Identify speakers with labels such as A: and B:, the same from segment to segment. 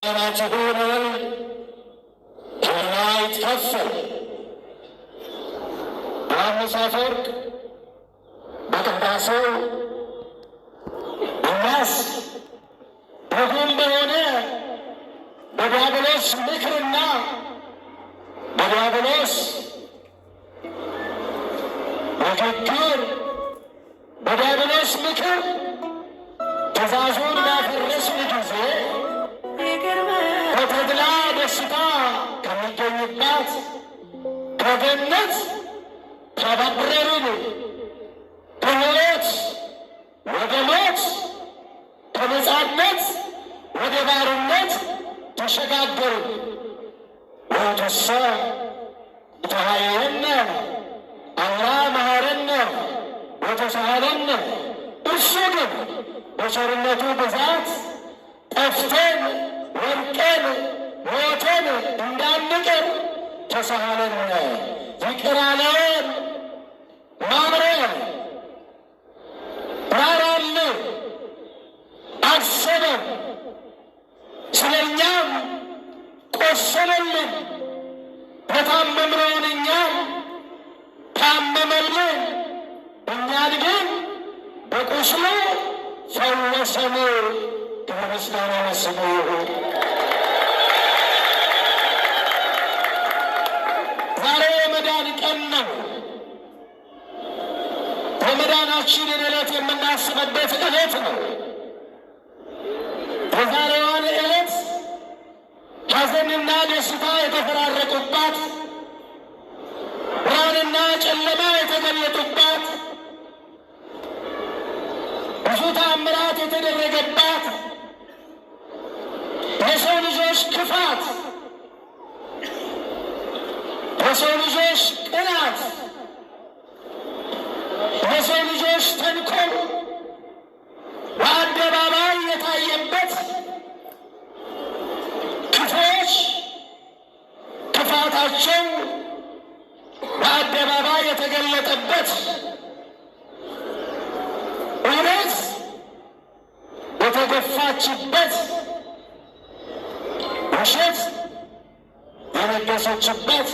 A: ናችሁን አይትከፈል ዮሐንስ አፈወርቅ በቅዳሴው እኛስ በሁም በሆነ በዲያብሎስ ምክርና በዲያብሎስ ንግግር በዲያብሎስ ምክር ትእዛዙን ባፈረስን ጊዜ በተድላ ደስታ ከሚገኝባት ከገነት ተባረርን፣ ከሕይወት ወደ ሞት ከነጻነት ወደ ባርነት ተሸጋገርን። ወንተሰ ኢተሃየነ አላ መሐረነ ወተሳሃለነ። እርሱ ግን በቸርነቱ ብዛት ጠፍተን ወድቀን ሞተን እንዳንቀር ተሳሃለነ፣ ይቅር አለን፣ ማረን፣ ራራልን፣ አሰበን፣ ስለ እኛም ቆሰለልን። የታመምነውን እኛም ታመመልን፣ እኛን ግን በቁስሉ ፈወሰን። ክብር ምስጋና ለስሙ ይሁን። ዛሬ የመዳን ቀን ነው። የመዳናችንን ዕለት የምናስብበት ዕለት ነው። የዛሬዋን ዕለት ሐዘንና ደስታ የተፈራረቁባት፣ ብርሃንና ጨለማ የተገለጡባት፣ ብዙ ተአምራት የተደረገባት፣ የሰው ልጆች ክፋት፣ የሰው ልጆች ቅናት፣ የሰው ልጆች ተንኮል በአደባባይ የታየበት፣ ክፎች ክፋታቸው በአደባባይ የተገለጠበት፣ እውነት የተገፋችበት፣ ውሸት የነገሰችበት፣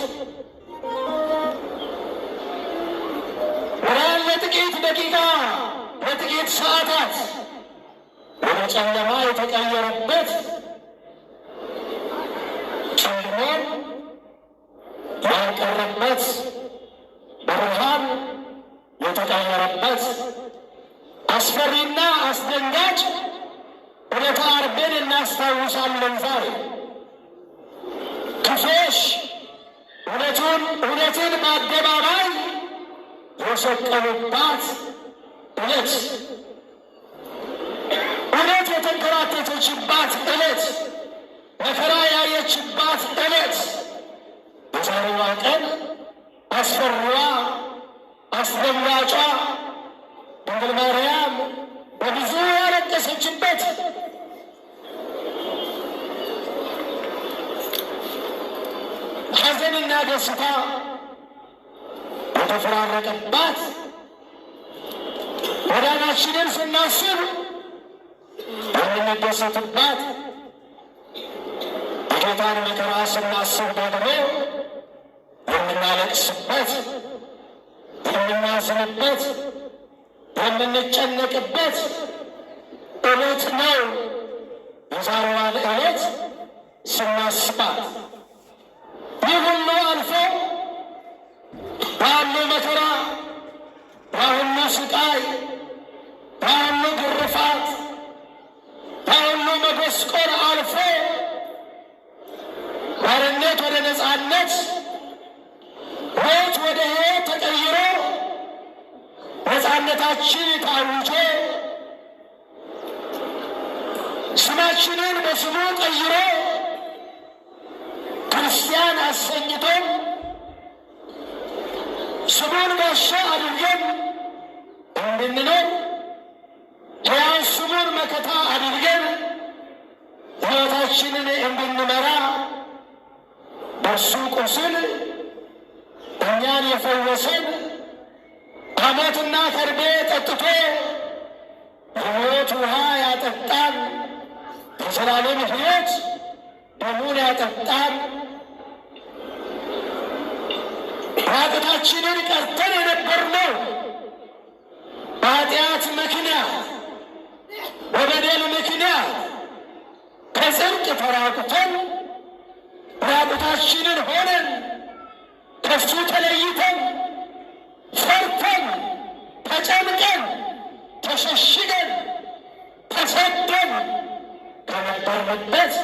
A: ብርሃን ለጥቂት ደቂቃ ለጥቂት ሰዓታት ወደ ጨለማ የተቀየረበት፣ ጨለማው ያልቀረበት ብርሃን የተቀየረበት፣ አስፈሪና አስደንጋጭ ዕለተ ዓርብን እናስታውሳለን። ዛሬ ክፎች እውነትን በአደባባይ የሰቀሉባት ዕለት፣ እውነት የተንከራተተችባት ዕለት፣ መከራ ያየችባት ዕለት፣ የዛሬዋ ቀን አስፈሪዋ አስደንጋጯ ድንግል ማርያም በብዙ ያለቀሰችበት፣ ሐዘንና ደስታ የተፈራረቀባት፣ መዳናችንን ስናስብ የምንደሰትባት፣ የጌታን መከራ ስናስብ ደግሞ የምናለቅስበት፣ የምናዝንበት፣ የምንጨነቅበት ዕለት ነው። የዛሬዋን ዕለት ስናስባት ይህ ሁሉ አልፎ ባሉ መከራ፣ ባሉ ስቃይ፣ ባሉ ግርፋት፣ ባሉ መጎስቆር አልፎ ባርነት ወደ ነፃነት፣ ሞት ወደ ሕይወት ተቀይሮ ነፃነታችን ታውጆ ስማችንን በስሙ ቀይሮ ክርስቲያን አሰኝቶን ስሙን ጋሻ አድርገን እንድንኖር ሕያው ስሙን መከታ አድርገን ሕይወታችንን እንድንመራ በእርሱ ቁስል እኛን የፈወሰን ሐሞትና ከርቤ ጠጥቶ የሕይወት ውሃ ያጠጣን የዘላለም ሕይወት ደሙን ያጠጣን ራቁታችንን ቀርተን የነበርነው በኃጢአት ምክንያት በበደል ምክንያት ከጽድቅ ተራቁተን ራቁታችንን ሆነን ከሱ ተለይተን ፈርተን ተጨንቀን ተሸሽገን ተሰደን ከነበርንበት